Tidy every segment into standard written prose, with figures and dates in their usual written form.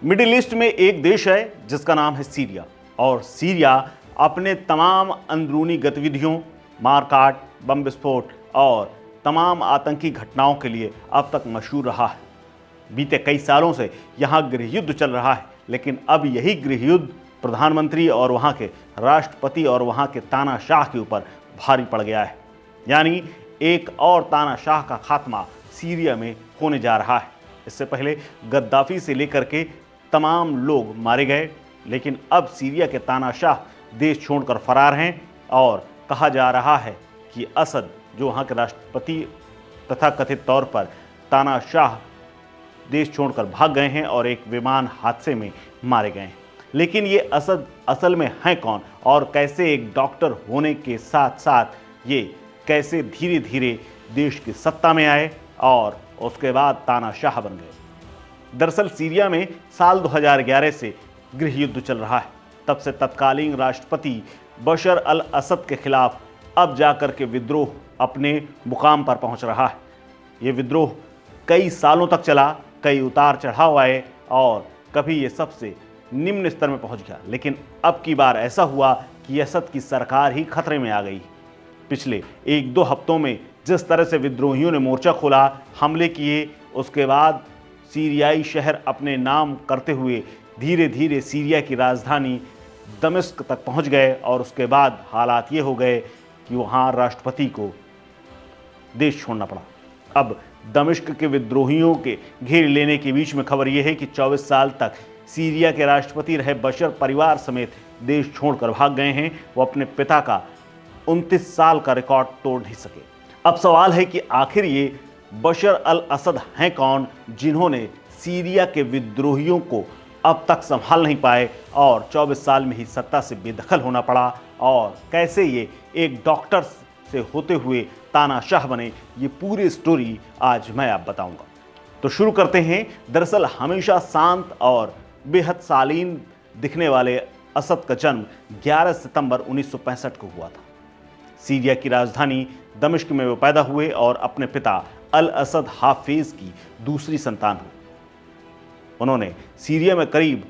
Middle east में एक देश है जिसका नाम है सीरिया। और सीरिया अपने तमाम अंदरूनी गतिविधियों, मारकाट, बम विस्फोट और तमाम आतंकी घटनाओं के लिए अब तक मशहूर रहा है। बीते कई सालों से यहाँ गृह युद्ध चल रहा है, लेकिन अब यही गृह युद्ध प्रधानमंत्री और वहाँ के राष्ट्रपति और वहाँ के तानाशाह के ऊपर भारी पड़ गया है। यानी एक और तानाशाह का खात्मा सीरिया में होने जा रहा है। इससे पहले गद्दाफी से लेकर के तमाम लोग मारे गए, लेकिन अब सीरिया के तानाशाह देश छोड़कर फरार हैं और कहा जा रहा है कि असद, जो वहाँ के राष्ट्रपति तथा कथित तौर पर तानाशाह, देश छोड़कर भाग गए हैं और एक विमान हादसे में मारे गए हैं। लेकिन ये असद असल में हैं कौन और कैसे एक डॉक्टर होने के साथ साथ ये कैसे धीरे धीरे देश की सत्ता में आए और उसके बाद तानाशाह बन गए। दरअसल सीरिया में साल 2011 से गृह युद्ध चल रहा है। तब से तत्कालीन राष्ट्रपति बशर अल असद के खिलाफ अब जाकर के विद्रोह अपने मुकाम पर पहुंच रहा है। ये विद्रोह कई सालों तक चला, कई उतार चढ़ाव आए और कभी ये सबसे निम्न स्तर में पहुंच गया। लेकिन अब की बार ऐसा हुआ कि असद की सरकार ही खतरे में आ गई। पिछले 1-2 हफ्तों में जिस तरह से विद्रोहियों ने मोर्चा खोला, हमले किए, उसके बाद सीरियाई शहर अपने नाम करते हुए धीरे धीरे सीरिया की राजधानी दमिश्क तक पहुंच गए और उसके बाद हालात ये हो गए कि वहां राष्ट्रपति को देश छोड़ना पड़ा। अब दमिश्क के विद्रोहियों के घेर लेने के बीच में खबर यह है कि 24 साल तक सीरिया के राष्ट्रपति रहे बशर परिवार समेत देश छोड़कर भाग गए हैं। वो अपने पिता का 29 साल का रिकॉर्ड तोड़ नहीं सके। अब सवाल है कि आखिर ये बशर अल असद हैं कौन, जिन्होंने सीरिया के विद्रोहियों को अब तक संभाल नहीं पाए और 24 साल में ही सत्ता से बेदखल होना पड़ा, और कैसे ये एक डॉक्टर से होते हुए तानाशाह बने, ये पूरी स्टोरी आज मैं आप बताऊंगा। तो शुरू करते हैं। दरअसल हमेशा शांत और बेहद शालीन दिखने वाले असद का जन्म 11 सितंबर 1965 को हुआ था। सीरिया की राजधानी दमिश्क में वो पैदा हुए और अपने पिता अल असद हाफिज की दूसरी संतान हुई। उन्होंने सीरिया में करीब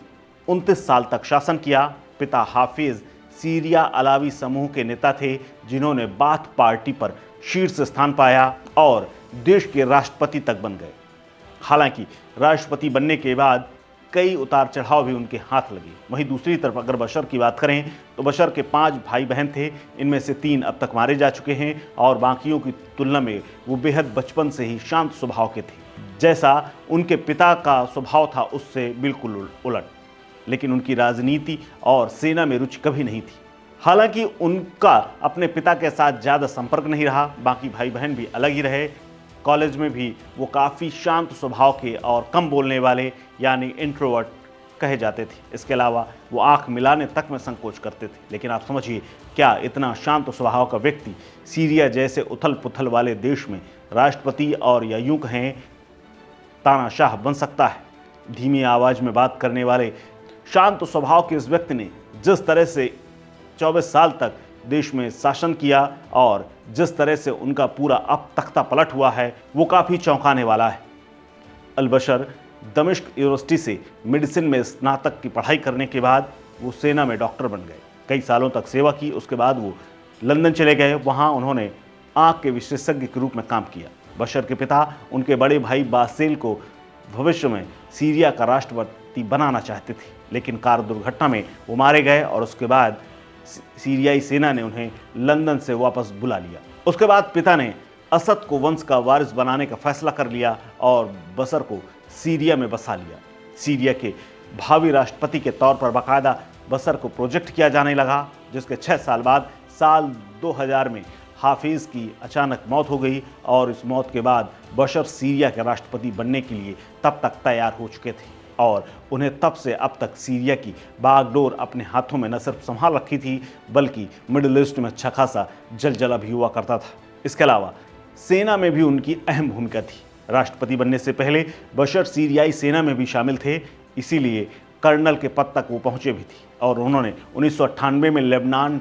29 साल तक शासन किया। पिता हाफिज सीरिया अलावी समूह के नेता थे, जिन्होंने बाथ पार्टी पर शीर्ष स्थान पाया और देश के राष्ट्रपति तक बन गए। हालांकि राष्ट्रपति बनने के बाद कई उतार चढ़ाव भी उनके हाथ लगे। वहीं दूसरी तरफ अगर बशर की बात करें तो बशर के 5 भाई बहन थे। इनमें से 3 अब तक मारे जा चुके हैं और बाकियों की तुलना में वो बेहद बचपन से ही शांत स्वभाव के थे, जैसा उनके पिता का स्वभाव था उससे बिल्कुल उलट। लेकिन उनकी राजनीति और सेना में रुचि कभी नहीं थी। हालांकि उनका अपने पिता के साथ ज़्यादा संपर्क नहीं रहा। बाकी भाई बहन भी अलग ही रहे। कॉलेज में भी वो काफ़ी शांत स्वभाव के और कम बोलने वाले, यानी इंट्रोवर्ट कहे जाते थे। इसके अलावा वो आंख मिलाने तक में संकोच करते थे। लेकिन आप समझिए, क्या इतना शांत स्वभाव का व्यक्ति सीरिया जैसे उथल पुथल वाले देश में राष्ट्रपति और या यूं कहें तानाशाह बन सकता है? धीमी आवाज़ में बात करने वाले शांत स्वभाव के इस व्यक्ति ने जिस तरह से 24 साल तक देश में शासन किया और जिस तरह से उनका पूरा अब तख्ता पलट हुआ है, वो काफ़ी चौंकाने वाला है। अल बशर दमिश्क यूनिवर्सिटी से मेडिसिन में स्नातक की पढ़ाई करने के बाद वो सेना में डॉक्टर बन गए। कई सालों तक सेवा की। उसके बाद वो लंदन चले गए। वहाँ उन्होंने आँख के विशेषज्ञ के रूप में काम किया। बशर के पिता उनके बड़े भाई बासिल को भविष्य में सीरिया का राष्ट्रपति बनाना चाहते थे, लेकिन कार दुर्घटना में वो मारे गए और उसके बाद सीरियाई सेना ने उन्हें लंदन से वापस बुला लिया। उसके बाद पिता ने असद को वंश का वारिस बनाने का फैसला कर लिया और बशर को सीरिया में बसा लिया। सीरिया के भावी राष्ट्रपति के तौर पर बाकायदा बशर को प्रोजेक्ट किया जाने लगा, जिसके 6 साल बाद साल 2000 में हाफिज की अचानक मौत हो गई और इस मौत के बाद बशर सीरिया के राष्ट्रपति बनने के लिए तब तक तैयार हो चुके थे और उन्हें तब से अब तक सीरिया की बागडोर अपने हाथों में न सिर्फ संभाल रखी थी, बल्कि मिडिल ईस्ट में अच्छा खासा जलजला भी हुआ करता था। इसके अलावा सेना में भी उनकी अहम भूमिका थी। राष्ट्रपति बनने से पहले बशर सीरियाई सेना में भी शामिल थे, इसीलिए कर्नल के पद तक वो पहुंचे भी थी और उन्होंने 1998 में लेबनान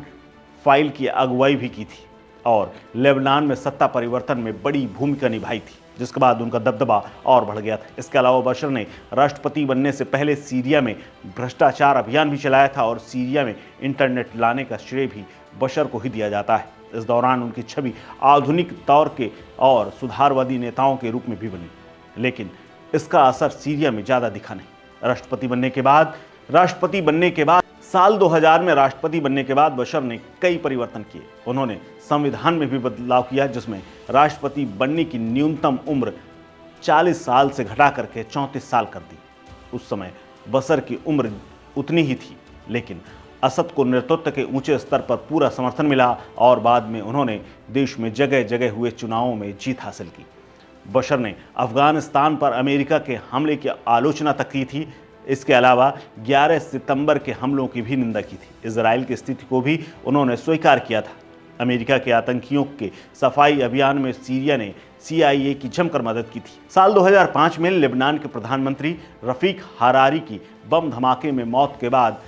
फाइल की अगुवाई भी की थी और लेबनान में सत्ता परिवर्तन में बड़ी भूमिका निभाई थी। जिसके बाद उनका दबदबा और बढ़ गया था। इसके अलावा बशर ने राष्ट्रपति बनने से पहले सीरिया में भ्रष्टाचार अभियान भी चलाया था और सीरिया में इंटरनेट लाने का श्रेय भी बशर को ही दिया जाता है। इस दौरान उनकी छवि आधुनिक दौर के और सुधारवादी नेताओं के रूप में भी बनी, लेकिन इसका असर सीरिया में ज़्यादा दिखा नहीं। राष्ट्रपति बनने के बाद साल 2000 में राष्ट्रपति बनने के बाद बशर ने कई परिवर्तन किए। उन्होंने संविधान में भी बदलाव किया, जिसमें राष्ट्रपति बनने की न्यूनतम उम्र 40 साल से घटा करके 34 साल कर दी। उस समय बशर की उम्र उतनी ही थी, लेकिन असद को नेतृत्व के ऊंचे स्तर पर पूरा समर्थन मिला और बाद में उन्होंने देश में जगह जगह हुए चुनावों में जीत हासिल की। बशर ने अफगानिस्तान पर अमेरिका के हमले की आलोचना तक की थी। इसके अलावा 11 सितंबर के हमलों की भी निंदा की थी। इजराइल की स्थिति को भी उन्होंने स्वीकार किया था। अमेरिका के आतंकियों के सफाई अभियान में सीरिया ने CIA की जमकर मदद की थी। साल 2005 में लेबनान के प्रधानमंत्री रफीक हरारी की बम धमाके में मौत के बाद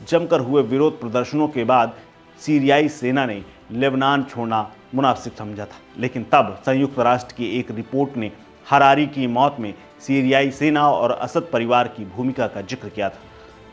जमकर हुए विरोध प्रदर्शनों के बाद सीरियाई सेना ने लेबनान छोड़ना मुनासिब समझा था, लेकिन तब संयुक्त राष्ट्र की एक रिपोर्ट ने हरारी की मौत में सीरियाई सेना और असद परिवार की भूमिका का जिक्र किया था,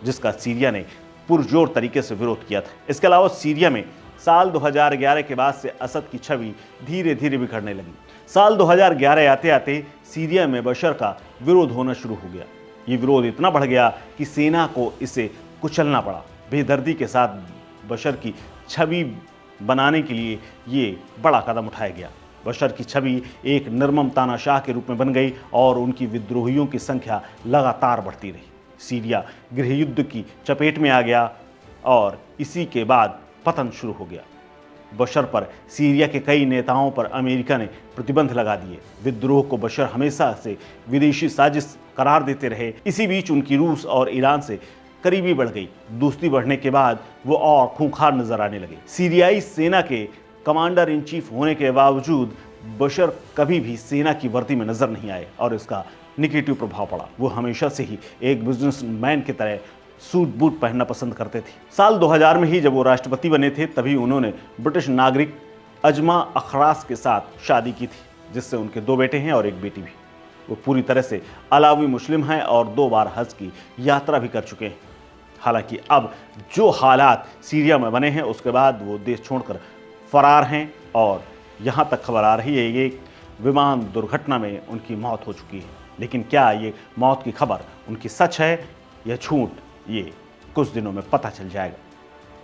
जिसका सीरिया ने पुरजोर तरीके से विरोध किया था। इसके अलावा सीरिया में साल 2011 के बाद से असद की छवि धीरे धीरे बिखरने लगी। साल 2011 आते आते सीरिया में बशर का विरोध होना शुरू हो गया। ये विरोध इतना बढ़ गया कि सेना को इसे कुचलना पड़ा। बेदर्दी के साथ बशर की छवि बनाने के लिए ये बड़ा कदम उठाया गया। बशर की छवि एक निर्मम तानाशाह के रूप में बन गई और उनकी विद्रोहियों की संख्या लगातार बढ़ती रही। सीरिया गृहयुद्ध की चपेट में आ गया और इसी के बाद पतन शुरू हो गया। बशर पर सीरिया के कई नेताओं पर अमेरिका ने प्रतिबंध लगा दिए। विद्रोह को बशर हमेशा से विदेशी साजिश करार देते रहे। इसी बीच उनकी रूस और ईरान से करीबी बढ़ गई। दोस्ती बढ़ने के बाद वो और खूंखार नजर आने लगे। सीरियाई सेना के कमांडर इन चीफ होने के बावजूद बशर कभी भी सेना की वर्दी में नजर नहीं आए और इसका निगेटिव प्रभाव पड़ा। वो हमेशा से ही एक बिजनेसमैन की तरह सूट बूट पहनना पसंद करते थे। साल 2000 में ही जब वो राष्ट्रपति बने थे, तभी उन्होंने ब्रिटिश नागरिक अजमा अखरास के साथ शादी की थी, जिससे उनके 2 बेटे हैं और 1 बेटी भी। वो पूरी तरह से अलावी मुस्लिम हैं और 2 बार हज की यात्रा भी कर चुके हैं। हालांकि अब जो हालात सीरिया में बने हैं, उसके बाद वो देश छोड़कर फरार हैं और यहाँ तक खबर आ रही है कि एक विमान दुर्घटना में उनकी मौत हो चुकी है। लेकिन क्या ये मौत की खबर उनकी सच है या झूठ, ये कुछ दिनों में पता चल जाएगा।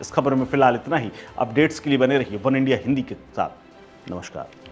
इस खबर में फिलहाल इतना ही। अपडेट्स के लिए बने रहिए वन इंडिया हिंदी के साथ। नमस्कार।